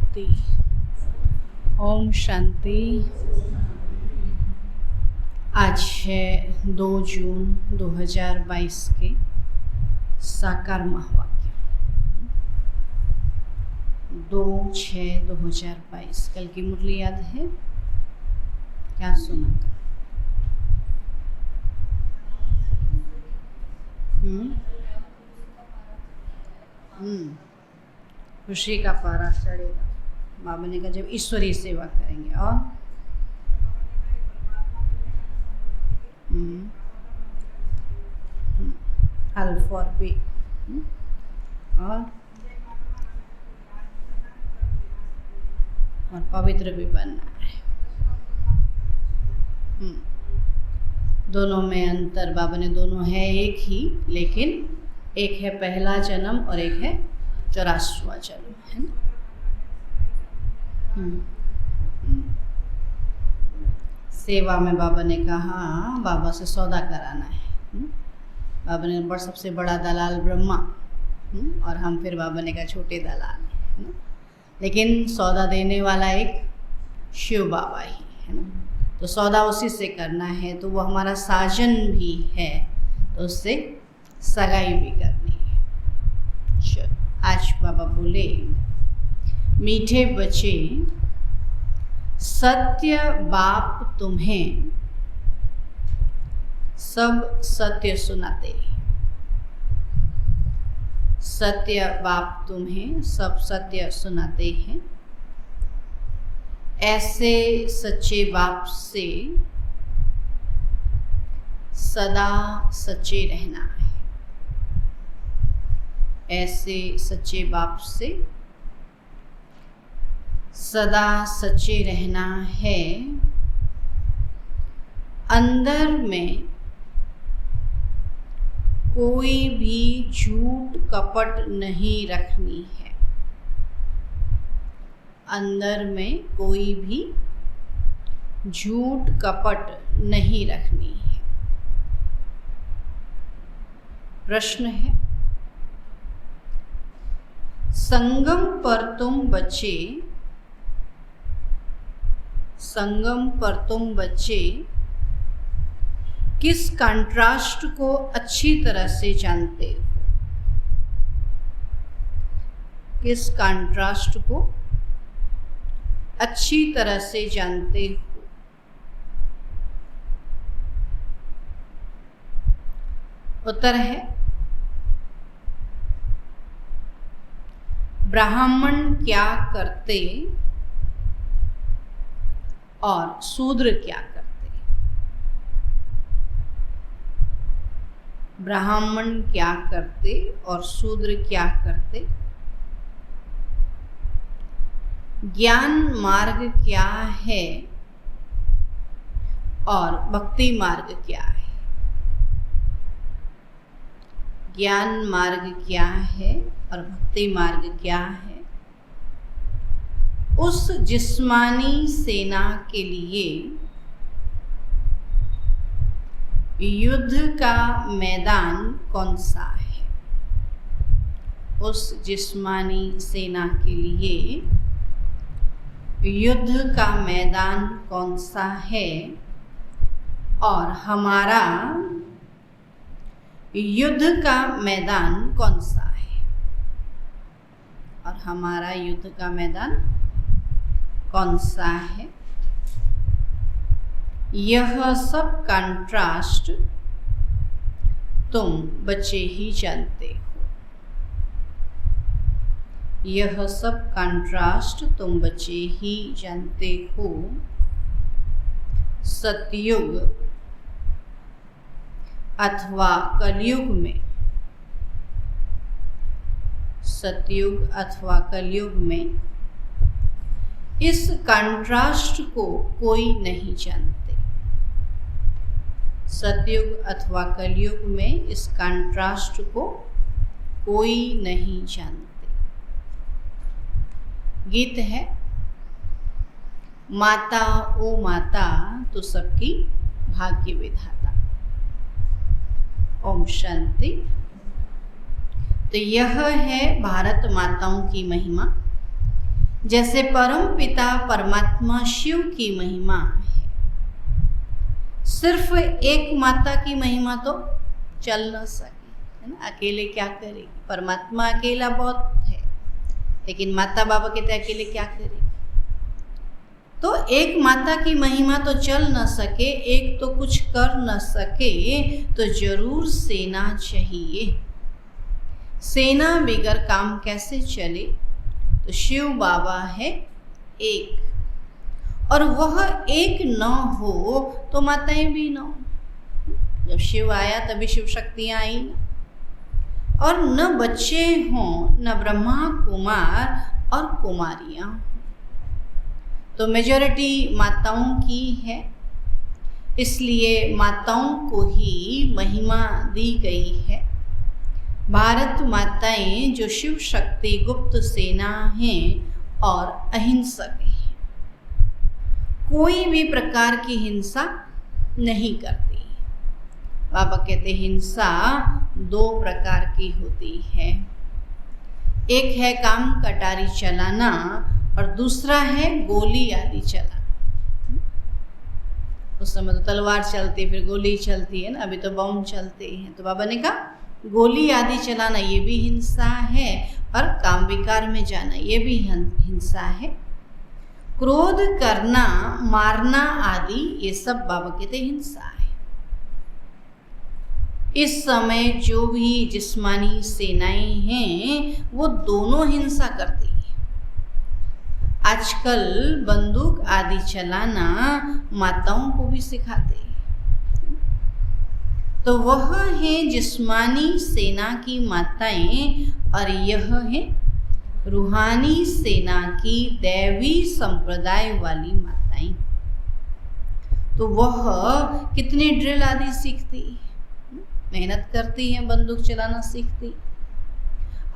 शांति। ओम शांति। आज है 2 जून 2022 के साकार महावाक्य 2/6/2022। कल की मुरली याद है क्या? सुना खुशी का पारा चढ़ेगा। बाबा ने कहा जब ईश्वरीय सेवा करेंगे। और अल्फा और बी और पवित्र भी बनना है। दोनों में अंतर बाबा ने, दोनों है एक ही, लेकिन एक है पहला जन्म और एक है 84वां जन्म, है ना। सेवा में बाबा ने कहा बाबा से सौदा कराना है। बाबा ने सबसे बड़ा दलाल ब्रह्मा और हम फिर बाबा ने कहा छोटे दलाल, है ना। लेकिन सौदा देने वाला एक शिव बाबा ही है ना, तो सौदा उसी से करना है। तो वो हमारा साजन भी है, तो उससे सगाई भी करनी है। चलो आज बाबा बोले, मीठे बच्चे सत्य बाप तुम्हें सब सत्य सुनाते। सत्य बाप तुम्हें सब सत्य सुनाते हैं। ऐसे सच्चे बाप से सदा सच्चे रहना है। ऐसे सच्चे बाप से सदा सच्चे रहना है। अंदर में कोई भी झूठ कपट नहीं रखनी है। अंदर में कोई भी झूठ कपट नहीं रखनी है। प्रश्न है, संगम पर तुम बच्चे, संगम पर तुम बच्चे किस कंट्रास्ट को अच्छी तरह से जानते हो? किस कंट्रास्ट को अच्छी तरह से जानते हो? उत्तर है ब्राह्मण क्या करते और शूद्र क्या करते। ब्राह्मण क्या करते और शूद्र क्या करते। ज्ञान मार्ग क्या है और भक्ति मार्ग क्या है। ज्ञान मार्ग क्या है और भक्ति मार्ग क्या है। उस जिस्मानी सेना के लिए युद्ध का मैदान कौन सा है। उस जिस्मानी सेना के लिए युद्ध का मैदान कौन सा है और हमारा युद्ध का मैदान कौन सा है। और हमारा युद्ध का मैदान कौन सा है। यह सब कंट्रास्ट तुम बच्चे ही जानते हो। यह सब कंट्रास्ट तुम बच्चे ही जानते हो। सतयुग अथवा कलयुग में, सतयुग अथवा कलयुग में इस कंट्रास्ट को कोई नहीं जानते। सतयुग अथवा कलयुग में इस कंट्रास्ट को कोई नहीं जानते। गीत है, माता ओ माता तो सबकी भाग्य विधाता। ओम शांति। तो यह है भारत माताओं की महिमा। जैसे परम पिता परमात्मा शिव की महिमा है, सिर्फ एक माता की महिमा तो चल न सके, है ना। अकेले क्या करेगी, परमात्मा अकेला बहुत है, लेकिन माता बाबा कहते अकेले क्या करेगी। तो एक माता की महिमा तो चल न सके, एक तो कुछ कर न सके, तो जरूर सेना चाहिए। सेना बिगर काम कैसे चले। तो शिव बाबा है एक, और वह एक न हो तो माताएं भी न हो। जब शिव आया तभी शिव शक्तियां आई ना। और न बच्चे हों, न ब्रह्मा कुमार और कुमारियां। तो मेजॉरिटी माताओं की है, इसलिए माताओं को ही महिमा दी गई है। भारत माताएं जो शिव शक्ति गुप्त सेना हैं और अहिंसक हैं, कोई भी प्रकार की हिंसा नहीं करती। बाबा कहते हिंसा दो प्रकार की होती है, एक है काम कटारी चलाना और दूसरा है गोली आदि चलाना। उस समय तो तलवार चलती, फिर गोली चलती है ना, अभी तो बम चलते हैं। तो बाबा ने कहा गोली आदि चलाना ये भी हिंसा है, और काम विकार में जाना ये भी हिंसा है। क्रोध करना, मारना आदि ये सब बाबा कहते हिंसा है। इस समय जो भी जिस्मानी सेनाएं हैं वो दोनों हिंसा करती है। आजकल बंदूक आदि चलाना माताओं को भी सिखाते हैं। तो वह है जिस्मानी सेना की माताएं, और यह है रूहानी सेना की दैवी संप्रदाय वाली माताएं। तो वह कितनी ड्रिल आदि सीखती, मेहनत करती हैं, बंदूक चलाना सीखती।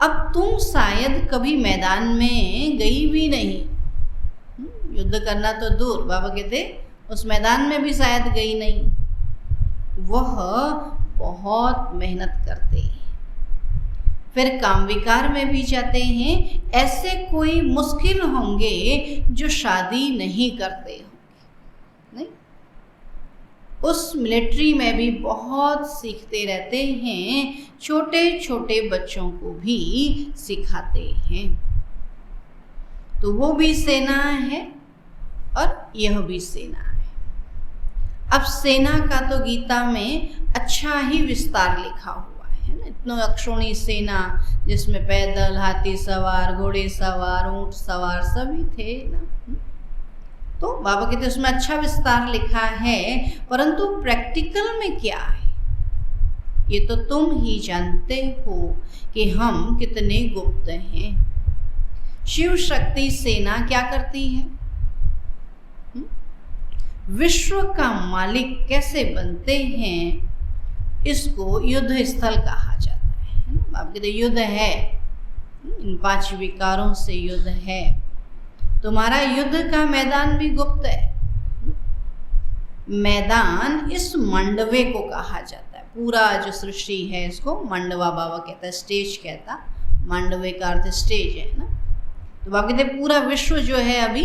अब तुम शायद कभी मैदान में गई भी नहीं, युद्ध करना तो दूर, बाबा कहते उस मैदान में भी शायद गई नहीं। वह बहुत मेहनत करते हैं, फिर काम विकार में भी जाते हैं। ऐसे कोई मुश्किल होंगे जो शादी नहीं करते होंगे, नहीं। उस मिलिट्री में भी बहुत सीखते रहते हैं, छोटे छोटे बच्चों को भी सिखाते हैं। तो वो भी सेना है और यह भी सेना है। अब सेना का तो गीता में अच्छा ही विस्तार लिखा हुआ है ना। इतनी अक्षोणी सेना जिसमें पैदल, हाथी सवार, घोड़े सवार, ऊंट सवार सभी थे ना। तो बाबा कहते उसमें अच्छा विस्तार लिखा है, परंतु प्रैक्टिकल में क्या है ये तो तुम ही जानते हो कि हम कितने गुप्त हैं। शिव शक्ति सेना क्या करती है, विश्व का मालिक कैसे बनते हैं, इसको युद्ध स्थल कहा जाता है ना। आप कहते युद्ध है, इन 5 विकारों से युद्ध है। तुम्हारा युद्ध का मैदान भी गुप्त है। मैदान इस मंडवे को कहा जाता है। पूरा जो सृष्टि है इसको मंडवा बाबा कहता है, स्टेज कहता। मंडवे का अर्थ स्टेज है ना। तो बाबा कहते पूरा विश्व जो है अभी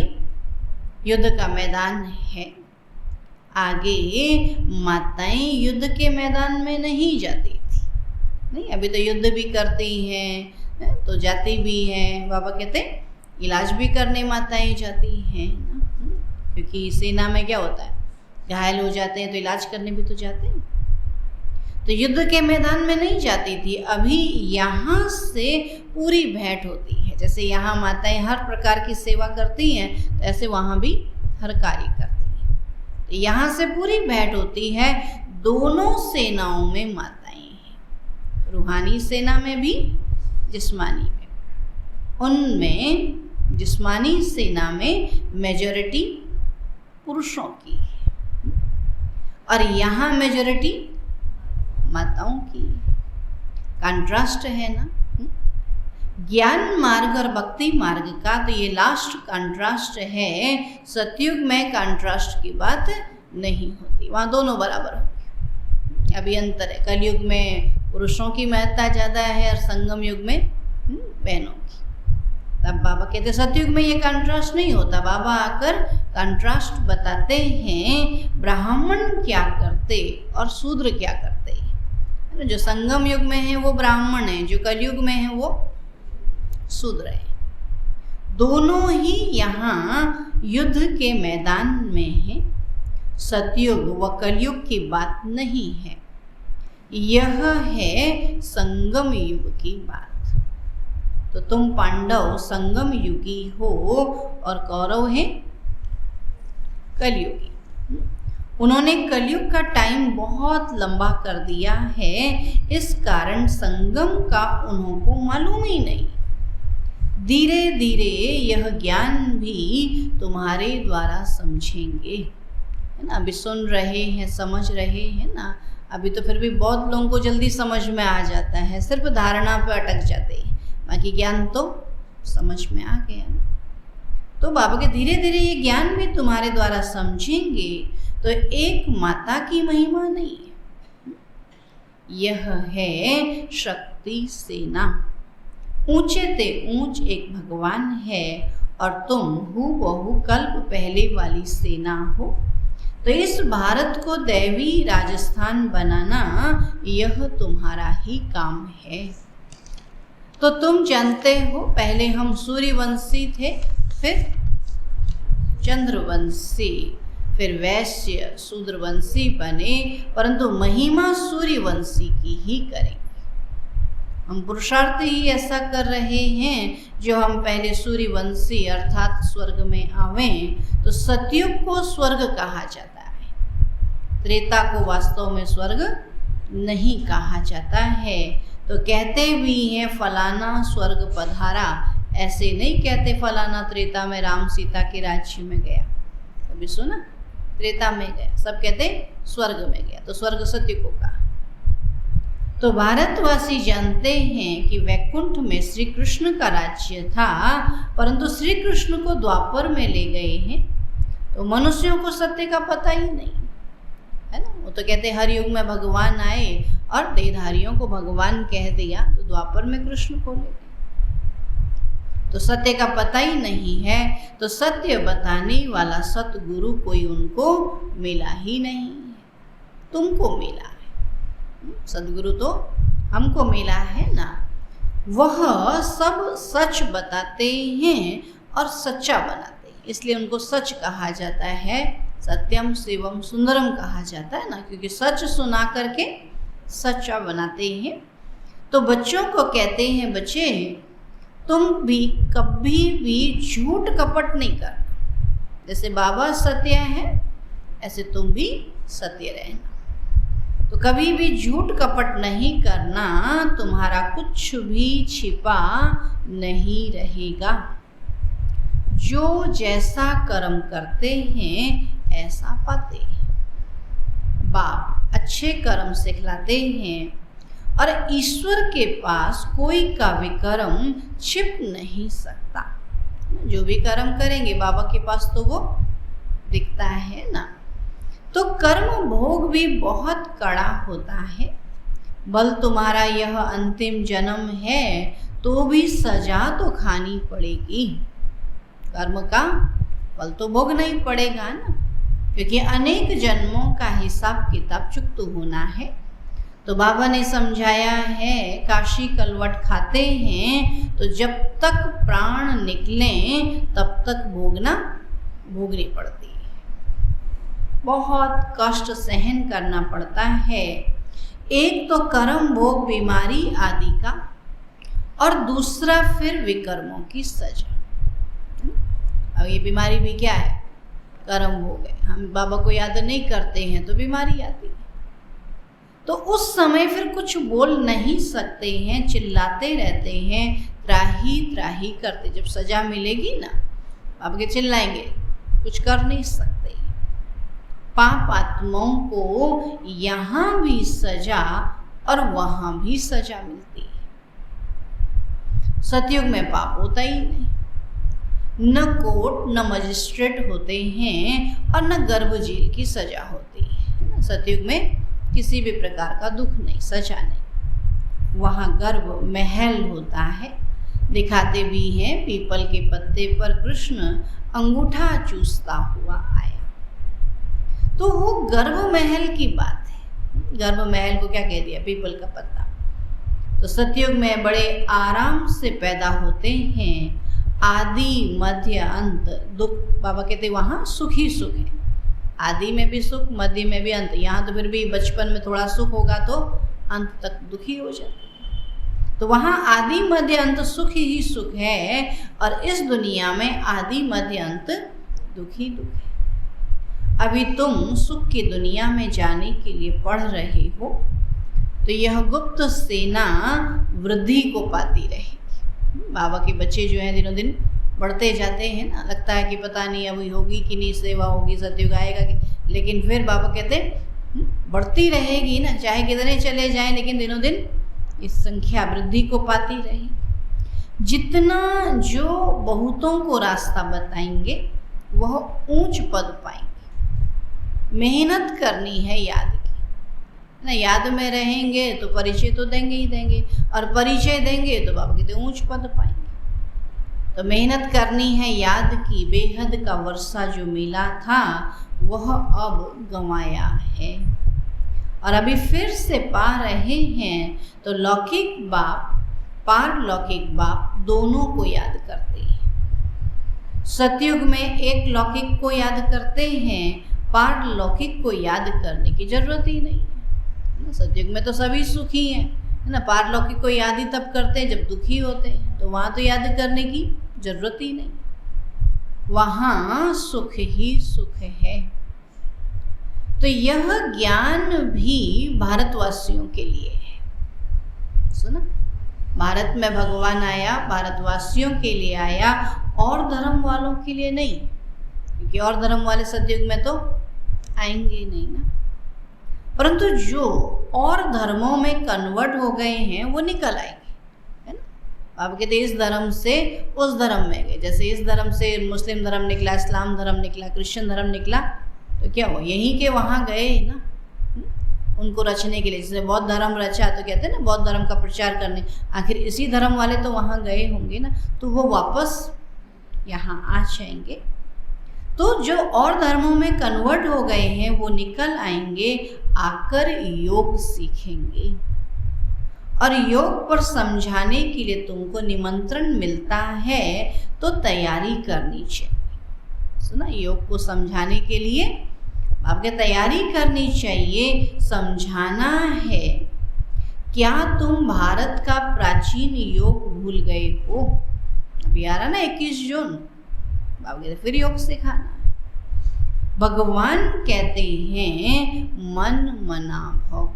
युद्ध का मैदान है। आगे माताएं युद्ध के मैदान में नहीं जाती थी, नहीं, अभी तो युद्ध भी करती हैं, तो जाती भी हैं। बाबा कहते इलाज भी करने माताएं जाती हैं ना, क्योंकि सेना में क्या होता है, घायल हो जाते हैं तो इलाज करने भी तो जाते हैं। तो युद्ध के मैदान में नहीं जाती थी। अभी यहाँ से पूरी भेंट होती है। जैसे यहाँ माताएं हर प्रकार की सेवा करती हैं, तो ऐसे वहाँ भी हर कार्य करती हैं। तो यहाँ से पूरी भेंट होती है। दोनों सेनाओं में माताएं हैं, रूहानी सेना में भी, जिस्मानी में। उनमें जिस्मानी सेना में मेजॉरिटी पुरुषों की है, और यहाँ मेजॉरिटी माताओं की। कंट्रास्ट है ना, ज्ञान मार्ग और भक्ति मार्ग का। तो ये लास्ट कंट्रास्ट है। सतयुग में कंट्रास्ट की बात नहीं होती, वहाँ दोनों बराबर होंगे। अभी अंतर है, कलयुग में पुरुषों की महत्ता ज़्यादा है और संगम युग में बहनों की। तब बाबा कहते सतयुग में ये कंट्रास्ट नहीं होता। बाबा आकर कंट्रास्ट बताते हैं, ब्राह्मण क्या करते और शूद्र क्या करते। जो संगम युग में है वो ब्राह्मण है, जो कलयुग में है वो शूद्र है। दोनों ही यहाँ युद्ध के मैदान में है। सतयुग व कलयुग की बात नहीं है, यह है संगम युग की बात। तो तुम पांडव संगम युगी हो और कौरव हैं कलयुगी। उन्होंने कलयुग का टाइम बहुत लंबा कर दिया है, इस कारण संगम का उन्होंने मालूम ही नहीं। धीरे धीरे यह ज्ञान भी तुम्हारे द्वारा समझेंगे, है ना। अभी सुन रहे हैं, समझ रहे हैं ना। अभी तो फिर भी बहुत लोगों को जल्दी समझ में आ जाता है, सिर्फ धारणा पे अटक जाते हैं, बाकी ज्ञान तो समझ में आ गया ना। तो बाबा के धीरे धीरे ये ज्ञान भी तुम्हारे द्वारा समझेंगे। तो एक माता की महिमा नहीं है, यह है शक्ति सेना। ऊंचे ते ऊंच एक भगवान है और तुम हूबहू कल्प पहले वाली सेना हो। तो इस भारत को दैवी राजस्थान बनाना यह तुम्हारा ही काम है। तो तुम जानते हो, पहले हम सूर्यवंशी थे, फिर चंद्रवंशी, फिर वैश्य शूद्रवंशी बने, परंतु महिमा सूर्यवंशी की ही करेंगे। हम पुरुषार्थ ही ऐसा कर रहे हैं, जो हम पहले सूर्यवंशी अर्थात स्वर्ग में आवें। तो सतयुग को स्वर्ग कहा जाता है, त्रेता को वास्तव में स्वर्ग नहीं कहा जाता है। तो कहते भी हैं फलाना स्वर्ग पधारा, ऐसे नहीं कहते फलाना त्रेता में राम सीता के राज्य में गया। कभी सुना? त्रेता में गया, सब कहते स्वर्ग में गया। तो स्वर्ग सतयुग को कहा। तो भारतवासी जानते हैं कि वैकुंठ में श्री कृष्ण का राज्य था, परंतु श्री कृष्ण को द्वापर में ले गए हैं। तो मनुष्यों को सत्य का पता ही नहीं है ना। वो तो कहते हर युग में भगवान आए और देहधारियों को भगवान कह दिया, तो द्वापर में कृष्ण को ले गए। तो सत्य का पता ही नहीं है। तो सत्य बताने वाला सतगुरु कोई उनको मिला ही नहीं है, तुमको मिला है। सदगुरु तो हमको मिला है ना। वह सब सच बताते हैं और सच्चा बनाते हैं, इसलिए उनको सच कहा जाता है। सत्यम शिवम सुंदरम कहा जाता है ना, क्योंकि सच सुना करके सच्चा बनाते हैं। तो बच्चों को कहते हैं, बच्चे तुम भी कभी भी झूठ कपट नहीं करना। जैसे बाबा सत्य है, ऐसे तुम भी सत्य रहना। तो कभी भी झूठ कपट नहीं करना, तुम्हारा कुछ भी छिपा नहीं रहेगा। जो जैसा कर्म करते हैं ऐसा पाते हैं। बाप अच्छे कर्म सिखलाते हैं और ईश्वर के पास कोई का भी कर्म छिप नहीं सकता। जो भी कर्म करेंगे बाबा के पास तो वो दिखता है ना। तो कर्म भोग भी बहुत कड़ा होता है। बल तुम्हारा यह अंतिम जन्म है तो भी सजा तो खानी पड़ेगी। कर्म का फल तो भोगना ही पड़ेगा ना, क्योंकि अनेक जन्मों का हिसाब किताब चुकता होना है। तो बाबा ने समझाया है, काशी कलवट खाते हैं तो जब तक प्राण निकले तब तक भोगनी पड़ती है। बहुत कष्ट सहन करना पड़ता है। एक तो कर्म भोग बीमारी आदि का, और दूसरा फिर विकर्मों की सजा। अब ये बीमारी भी क्या है? कर्म भोग है। हम बाबा को याद नहीं करते हैं तो बीमारी आती है। तो उस समय फिर कुछ बोल नहीं सकते हैं, चिल्लाते रहते हैं, त्राही त्राही करते। जब सजा मिलेगी ना, बाबा के चिल्लाएंगे, कुछ कर नहीं सकते। पाप आत्माओं को यहाँ भी सजा और वहाँ भी सजा मिलती है। सतयुग में पाप होता ही नहीं, न कोर्ट न मजिस्ट्रेट होते हैं और न गर्भ जेल की सजा होती है। सतयुग में किसी भी प्रकार का दुख नहीं, सजा नहीं। वहाँ गर्भ महल होता है, दिखाते भी हैं पीपल के पत्ते पर कृष्ण अंगूठा चूसता हुआ आया। तो वो गर्भ महल की बात है। गर्भ महल को क्या कह दिया? पीपल का पत्ता। तो सतयुग में बड़े आराम से पैदा होते हैं, आदि मध्य अंत दुख। बाबा कहते वहाँ सुख ही सुख है, आदि में भी सुख, मध्य में भी अंत। यहाँ तो फिर भी बचपन में थोड़ा सुख होगा तो अंत तक दुखी हो जाते। तो वहाँ आदि मध्य अंत सुख ही सुख है, और इस दुनिया में आदि मध्य अंत दुख ही दुख है। अभी तुम सुख की दुनिया में जाने के लिए पढ़ रहे हो, तो यह गुप्त सेना वृद्धि को पाती रहेगी। बाबा के बच्चे जो हैं दिनों दिन बढ़ते जाते हैं ना, लगता है कि पता नहीं अभी होगी कि नहीं, सेवा होगी, सतयुग आएगा कि, लेकिन फिर बाबा कहते बढ़ती रहेगी ना, चाहे कितने चले जाएं, लेकिन दिनों दिन इस संख्या वृद्धि को पाती रहेगी। जितना जो बहुतों को रास्ता बताएंगे वह ऊंच पद पाएंगे। मेहनत करनी है याद की ना, याद में रहेंगे तो परिचय तो देंगे ही देंगे, और परिचय देंगे तो बाबा कहते ऊंच पद पाएंगे। तो मेहनत करनी है याद की, बेहद का वर्षा जो मिला था वह अब गंवाया है, और अभी फिर से पा रहे हैं। तो लौकिक बाप पारलौकिक बाप दोनों को याद करते हैं। सतयुग में एक लौकिक को याद करते हैं, पारलौकिक को याद करने की जरूरत ही नहीं है। सतयुग में तो सभी सुखी हैं, है ना। पारलौकिक को याद ही तब करते हैं जब दुखी होते हैं, तो वहाँ तो याद करने की जरूरत ही नहीं, वहाँ सुख ही सुख है। तो यह ज्ञान भी भारतवासियों के लिए है। सुना, भारत में भगवान आया, भारतवासियों के लिए आया, और धर्म वालों के लिए नहीं, क्योंकि और धर्म वाले सतयुग में तो आएंगे नहीं ना। परंतु जो और धर्मों में कन्वर्ट हो गए हैं वो निकल आएंगे, है ना। आप कहते इस धर्म से उस धर्म में गए, जैसे इस धर्म से मुस्लिम धर्म निकला, इस्लाम धर्म निकला, क्रिश्चियन धर्म निकला, तो क्या हो, यहीं के वहाँ गए ना उनको रचने के लिए। जैसे बौद्ध धर्म रचा तो कहते हैं ना बौद्ध धर्म का प्रचार करने, आखिर इसी धर्म वाले तो वहाँ गए होंगे ना, तो वो वापस यहाँ आ जाएंगे। तो जो और धर्मों में कन्वर्ट हो गए हैं वो निकल आएंगे, आकर योग सीखेंगे, और योग पर समझाने के लिए तुमको निमंत्रण मिलता है, तो तैयारी करनी चाहिए। सुना, योग को समझाने के लिए आपके तैयारी करनी चाहिए, समझाना है। क्या तुम भारत का प्राचीन योग भूल गए हो? अभी आ रहा ना 21 जून, बाबा फिर योग सिखाना है। भगवान कहते हैं मन मना भव।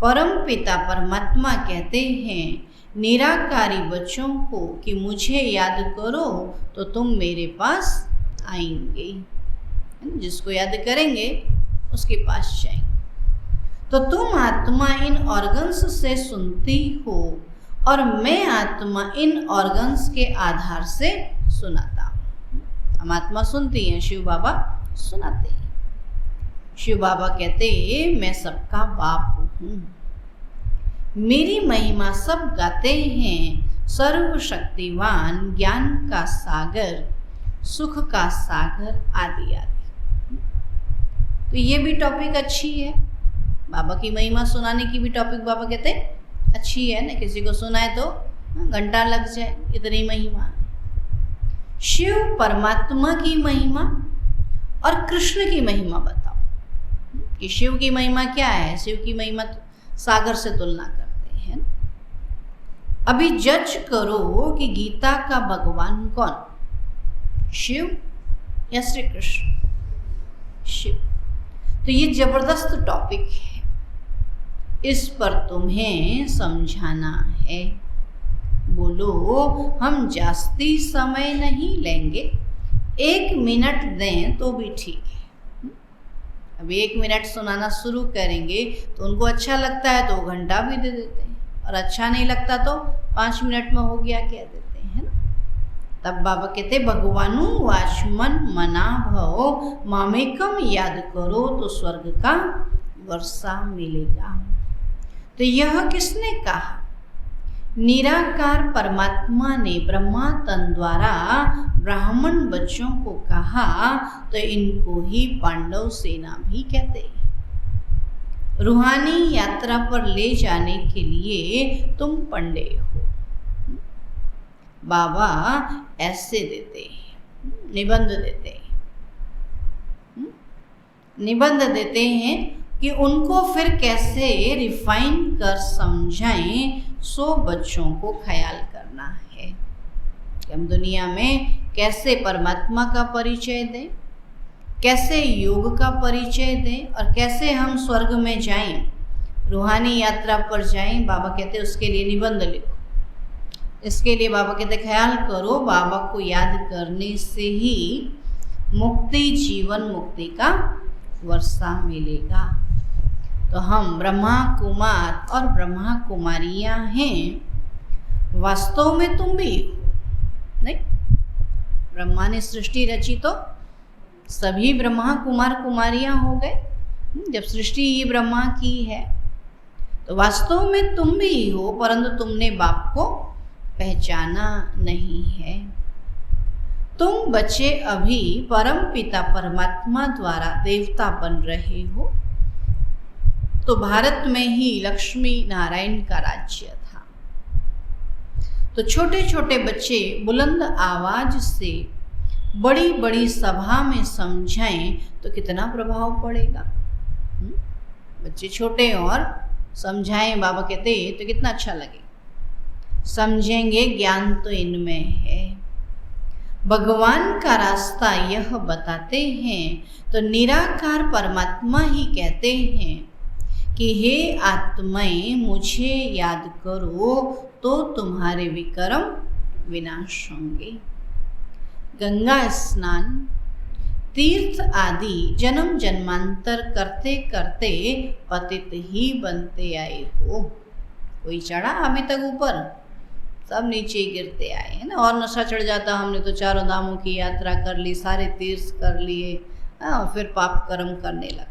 परम पिता परमात्मा कहते हैं निराकारी बच्चों को कि मुझे याद करो तो तुम मेरे पास आएंगे। जिसको याद करेंगे उसके पास जाएंगे। तो तुम आत्मा इन ऑर्गन्स से सुनती हो, और मैं आत्मा इन ऑर्गन्स के आधार से सुनाता हूँ। हम आत्मा सुनती हैं, शिव बाबा सुनाते हैं। शिव बाबा कहते हैं मैं सबका बाप हूँ, मेरी महिमा सब गाते हैं। सर्वशक्तिवान, ज्ञान का सागर, सुख का सागर, आदि आदि। तो ये भी टॉपिक अच्छी है, बाबा की महिमा सुनाने की भी टॉपिक बाबा कहते हैं अच्छी है ना। किसी को सुनाए तो घंटा लग जाए, इतनी महिमा। शिव परमात्मा की महिमा और कृष्ण की महिमा बताओ कि शिव की महिमा क्या है। शिव की महिमा तो सागर से तुलना करते हैं। अभी जज करो कि गीता का भगवान कौन, शिव या श्री कृष्ण? शिव। तो ये जबरदस्त टॉपिक है, इस पर तुम्हें समझाना है। बोलो हम जास्ती समय नहीं लेंगे, 1 मिनट दें तो भी ठीक है। अब 1 मिनट सुनाना शुरू करेंगे तो उनको अच्छा लगता है तो वो घंटा भी दे देते हैं, और अच्छा नहीं लगता तो 5 मिनट में हो गया कह देते हैं ना। तब बाबा कहते भगवानु वाचमन मना भव, मामेकम याद करो तो स्वर्ग का वर्षा मिलेगा। तो यह किसने कहा? निराकार परमात्मा ने ब्रह्मा तन द्वारा ब्राह्मण बच्चों को कहा तो इनको ही पांडव सेना भी कहते हैं। रूहानी यात्रा पर ले जाने के लिए तुम पंडे हो। बाबा ऐसे देते हैं, निबंध देते हैं, निबंध देते हैं कि उनको फिर कैसे रिफाइन कर समझाएं, सो बच्चों को ख्याल करना है कि हम दुनिया में कैसे परमात्मा का परिचय दें, कैसे योग का परिचय दें और कैसे हम स्वर्ग में जाएं, रूहानी यात्रा पर जाएं। बाबा कहते उसके लिए निबंध लिखो। इसके लिए बाबा कहते ख्याल करो, बाबा को याद करने से ही मुक्ति, जीवन मुक्ति का वर्षा मिलेगा। तो हम ब्रह्मा कुमार और ब्रह्मा कुमारियां हैं। वास्तव में तुम भी हो, नहीं? ब्रह्मा ने सृष्टि रची तो सभी ब्रह्मा कुमार कुमारियां हो गए। जब सृष्टि ये ब्रह्मा की है तो वास्तव में तुम भी हो, परंतु तुमने बाप को पहचाना नहीं है। तुम बच्चे अभी परम पिता परमात्मा द्वारा देवता बन रहे हो। तो भारत में ही लक्ष्मी नारायण का राज्य था। तो छोटे छोटे बच्चे बुलंद आवाज से बड़ी बड़ी सभा में समझाएं तो कितना प्रभाव पड़ेगा। बच्चे छोटे और समझाएं, बाबा कहते तो कितना अच्छा लगे। समझेंगे, ज्ञान तो इनमें है। भगवान का रास्ता यह बताते हैं तो निराकार परमात्मा ही कहते हैं कि हे आत्माएं, मुझे याद करो तो तुम्हारे विक्रम विनाश होंगे। गंगा स्नान, तीर्थ आदि जन्म जन्मांतर करते करते पतित ही बनते आए हो। कोई चढ़ा अभी तक ऊपर, सब नीचे ही गिरते आए हैं ना। और नशा चढ़ जाता, हमने तो चारों धामों की यात्रा कर ली, सारे तीर्थ कर लिए, और फिर पाप कर्म करने लगते।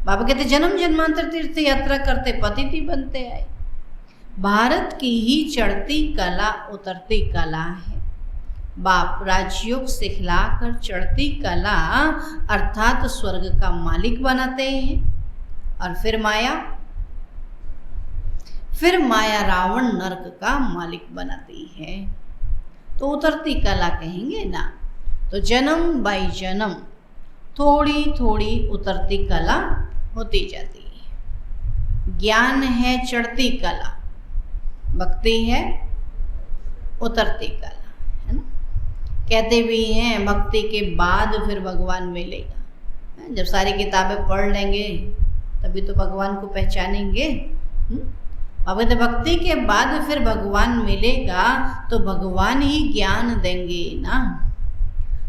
बाबा कहते जन्म जन्मांतर तीर्थ यात्रा करते पतित ही बनते आए। भारत की ही चढ़ती कला उतरती कला है। बाप राजयोग सिखलाकर चढ़ती कला अर्थात स्वर्ग का मालिक बनाते हैं। और फिर माया रावण नरक का मालिक बनाती है। तो उतरती कला कहेंगे ना। तो जन्म बाई जन्म थोड़ी थोड़ी उतरती कला होती जाती है। ज्ञान है चढ़ती कला, भक्ति है उतरती कला, है ना। कहते भी हैं भक्ति के बाद फिर भगवान मिलेगा। जब सारी किताबें पढ़ लेंगे तभी तो भगवान को पहचानेंगे। अब तो भक्ति के बाद फिर भगवान मिलेगा तो भगवान ही ज्ञान देंगे ना।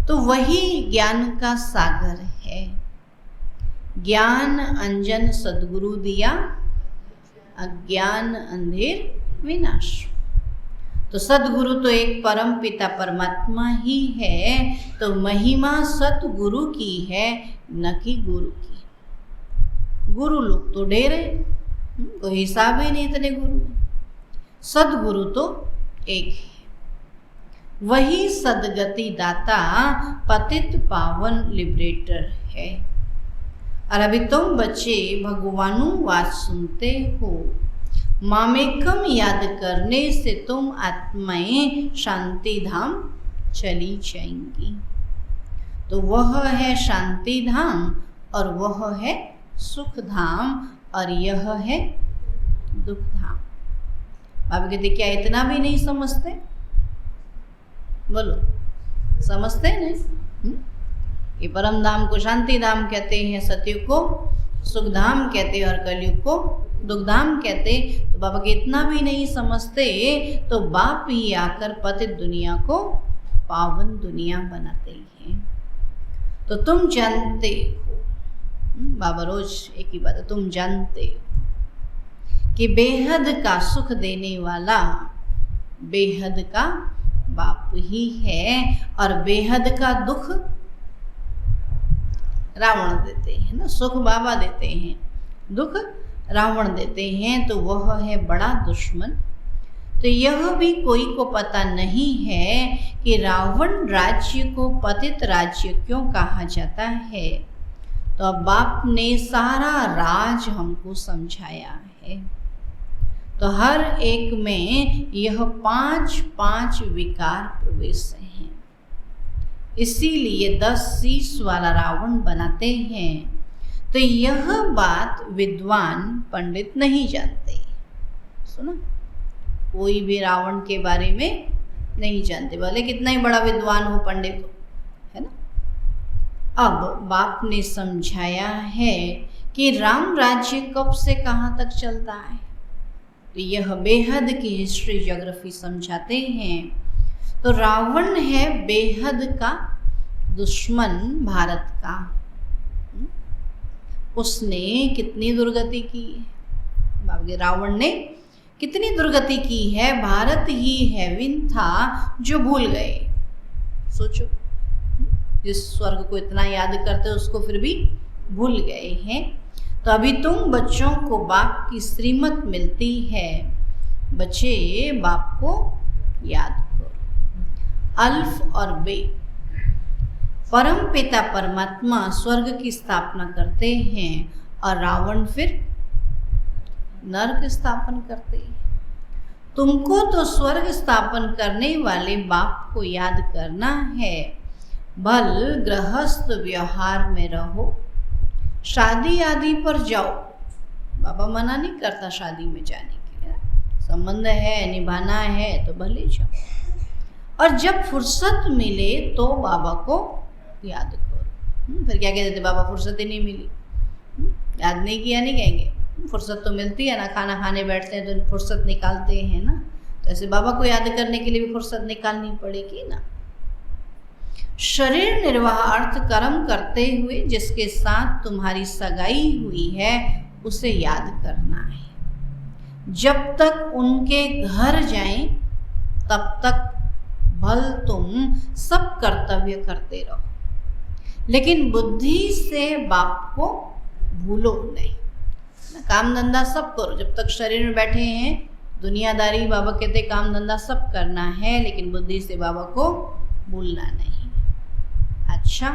तो वही ज्ञान का सागर है। ज्ञान अंजन सद्गुरु दिया, अज्ञान अंधेर विनाश। तो सद्गुरु तो एक परम पिता परमात्मा ही है। तो महिमा सतगुरु की है, न कि गुरु की। गुरु लोग तो ढेर है, कोई हिसाब ही नहीं इतने गुरु। सदगुरु तो एक है। वही सदगति दाता पतित पावन लिबरेटर है। और अभी तुम बच्चे भगवानु बात सुनते हो। मामेकम याद करने से तुम आत्माएं शांति धाम चली जाएंगी। तो वह है शांति धाम और वह है सुख धाम और यह है दुख धाम। बाबा कहते क्या इतना भी नहीं समझते? बोलो, समझते नहीं? ये परम धाम को शांति धाम कहते हैं, सतयुग को सुख धाम कहते हैं और कलयुग को दुख धाम कहते। तो बाबा के इतना भी नहीं समझते तो बाप ही आकर पतित दुनिया को पावन दुनिया बनाते हैं। तो तुम जानते हो, बाबा रोज एक ही बात है, तुम जानते हो कि बेहद का सुख देने वाला बेहद का बाप ही है और बेहद का दुख रावण देते हैं ना। सुख बाबा देते हैं, दुख रावण देते हैं। तो वह है बड़ा दुश्मन तो यह भी कोई को पता नहीं है कि रावण राज्य को पतित राज्य क्यों कहा जाता है। तो अब बाप ने सारा राज हमको समझाया है। तो हर एक में यह 5 विकार प्रवेश हैं, इसीलिए 10 शीश वाला रावण बनाते हैं। तो यह बात विद्वान पंडित नहीं जानते। सुना, कोई भी रावण के बारे में नहीं जानते, भले कितना ही बड़ा विद्वान हो, पंडित हो, है ना। अब बाप ने समझाया है कि राम राज्य कब से कहाँ तक चलता है। तो यह बेहद की हिस्ट्री ज्योग्राफी समझाते हैं। तो रावण है बेहद का दुश्मन भारत का। उसने कितनी दुर्गति की है, बाबा रावण ने कितनी दुर्गति की है। भारत ही हेवन था जो भूल गए। सोचो, जिस स्वर्ग को इतना याद करते उसको फिर भी भूल गए हैं। तो अभी तुम बच्चों को बाप की श्रीमत मिलती है, बच्चे बाप को याद करो। अल्फ और बे, परम पिता परमात्मा स्वर्ग की स्थापना करते हैं और रावण फिर नरक स्थापन करते हैं। तुमको तो स्वर्ग स्थापन करने वाले बाप को याद करना है। भल गृहस्थ व्यवहार में रहो, शादी आदि पर जाओ। बाबा मना नहीं करता शादी में जाने के लिए, संबंध है, निभाना है तो भले जाओ। और जब फुर्सत मिले तो बाबा को याद करो। फिर क्या कहते थे, बाबा फुर्सत ही नहीं मिली, याद नहीं किया नहीं कहेंगे। फुर्सत तो मिलती है ना, खाना खाने बैठते हैं तो फुर्सत निकालते हैं ना। तो ऐसे बाबा को याद करने के लिए भी फुर्सत निकालनी पड़ेगी ना। शरीर निर्वाह अर्थ कर्म करते हुए जिसके साथ तुम्हारी सगाई हुई है उसे याद करना है। जब तक उनके घर जाएं तब तक भल तुम सब कर्तव्य करते रहो, लेकिन बुद्धि से बाप को भूलो नहीं। काम धंधा सब करो, जब तक शरीर में बैठे हैं दुनियादारी, बाबा कहते काम धंधा सब करना है, लेकिन बुद्धि से बाबा को भूलना नहीं। अच्छा,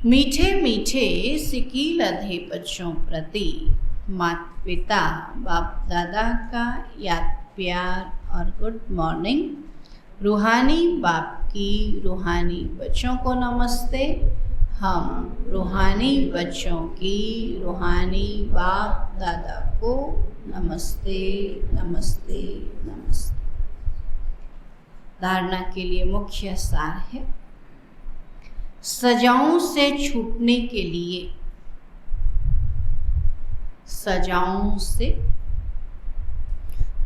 मीठे मीठे सिकील अधे बच्चों प्रति माता पिता बाप दादा का याद प्यार और गुड मॉर्निंग। रूहानी बाप की रूहानी बच्चों को नमस्ते। हम रूहानी बच्चों की रूहानी बाप दादा को नमस्ते नमस्ते नमस्ते। धारणा के लिए मुख्य सार है, सजाओं से छूटने के लिए, सजाओं से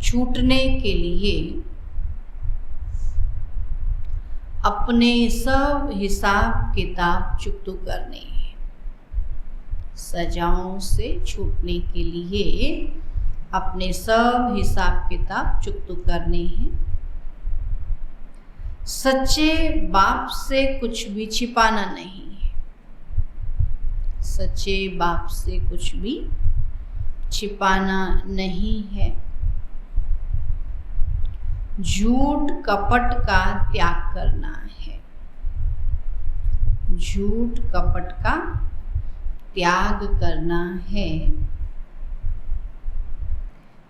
छूटने के लिए अपने सब हिसाब किताब चुकता करने हैं। सजाओं से छूटने के लिए अपने सब हिसाब किताब चुकता करने हैं। सच्चे बाप से कुछ भी छिपाना नहीं है। सच्चे बाप से कुछ भी छिपाना नहीं है। झूठ कपट का त्याग करना है। झूठ कपट का त्याग करना है।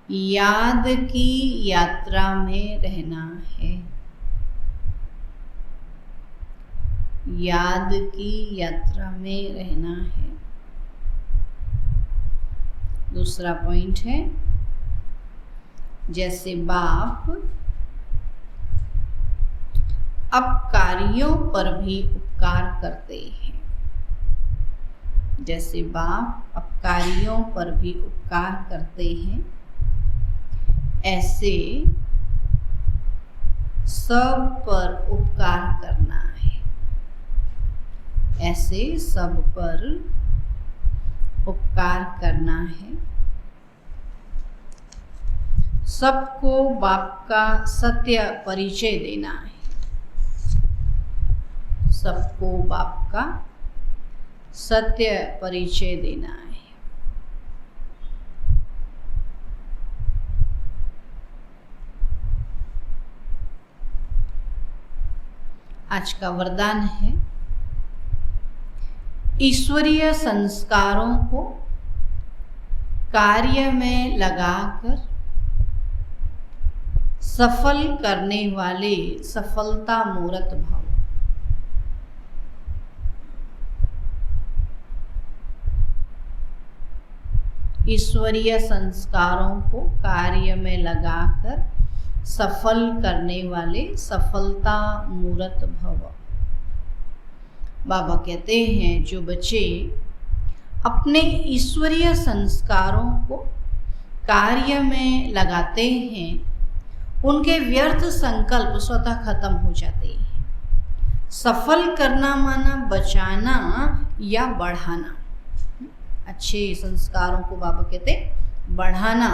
याद की यात्रा में रहना है। याद की यात्रा में रहना है। दूसरा पॉइंट है, जैसे बाप अपकारियों पर भी उपकार करते हैं, जैसे बाप अपकारियों पर भी उपकार करते हैं, ऐसे सब पर उपकार करना है। ऐसे सब पर उपकार करना है। सबको बाप का सत्य परिचय देना है। सबको बाप का सत्य परिचय देना है। आज का वरदान है, ईश्वरीय संस्कारों को कार्य में लगाकर सफल करने वाले सफलता मूर्त भव। ईश्वरीय संस्कारों को कार्य में लगाकर सफल करने वाले सफलता मूर्त भव। बाबा कहते हैं, जो बच्चे अपने ईश्वरीय संस्कारों को कार्य में लगाते हैं, उनके व्यर्थ संकल्प स्वतः खत्म हो जाते हैं। सफल करना माना बचाना या बढ़ाना। अच्छे संस्कारों को बाबा कहते बढ़ाना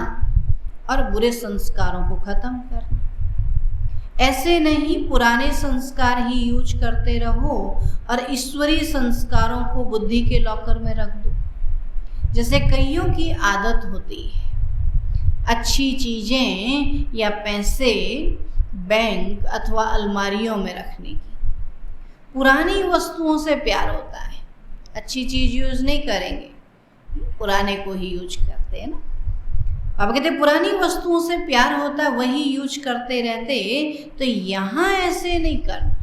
और बुरे संस्कारों को खत्म करना। ऐसे नहीं पुराने संस्कार ही यूज करते रहो और ईश्वरीय संस्कारों को बुद्धि के लॉकर में रख दो। जैसे कईयों की आदत होती है अच्छी चीजें या पैसे बैंक अथवा अलमारियों में रखने की। पुरानी वस्तुओं से प्यार होता है, अच्छी चीज यूज नहीं करेंगे, पुराने को ही यूज करते हैं ना। अब कहते पुरानी वस्तुओं से प्यार होता है, वही यूज करते रहते। तो यहाँ ऐसे नहीं करना।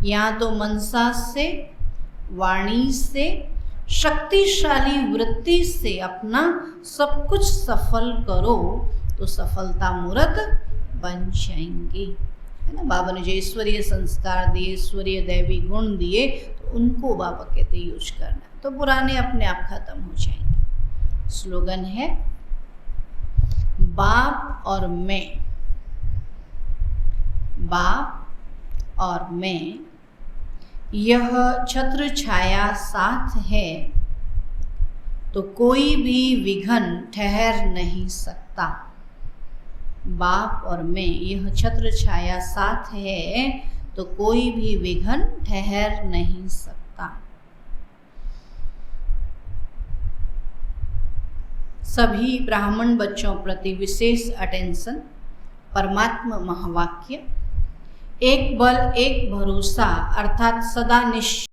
यहाँ तो मनसा से, वाणी से, शक्तिशाली वृत्ति से अपना सब कुछ सफल करो तो सफलता मूर्त बन जाएंगे, है ना। बाबा ने जो ईश्वरीय संस्कार दिए, ईश्वरीय दैवी गुण दिए, तो उनको बाबा कहते यूज करना, तो पुराने अपने आप खत्म हो जाएंगे। स्लोगन है, बाप और मैं, बाप और मैं, यह छत्र छाया साथ है तो कोई भी विघन ठहर नहीं सकता। बाप और मैं, यह छत्र छाया साथ है तो कोई भी विघन ठहर नहीं सकता। सभी ब्राह्मण बच्चों प्रति विशेष अटेंशन। परमात्मा महावाक्य, एक बल एक भरोसा, अर्थात सदा निश्चय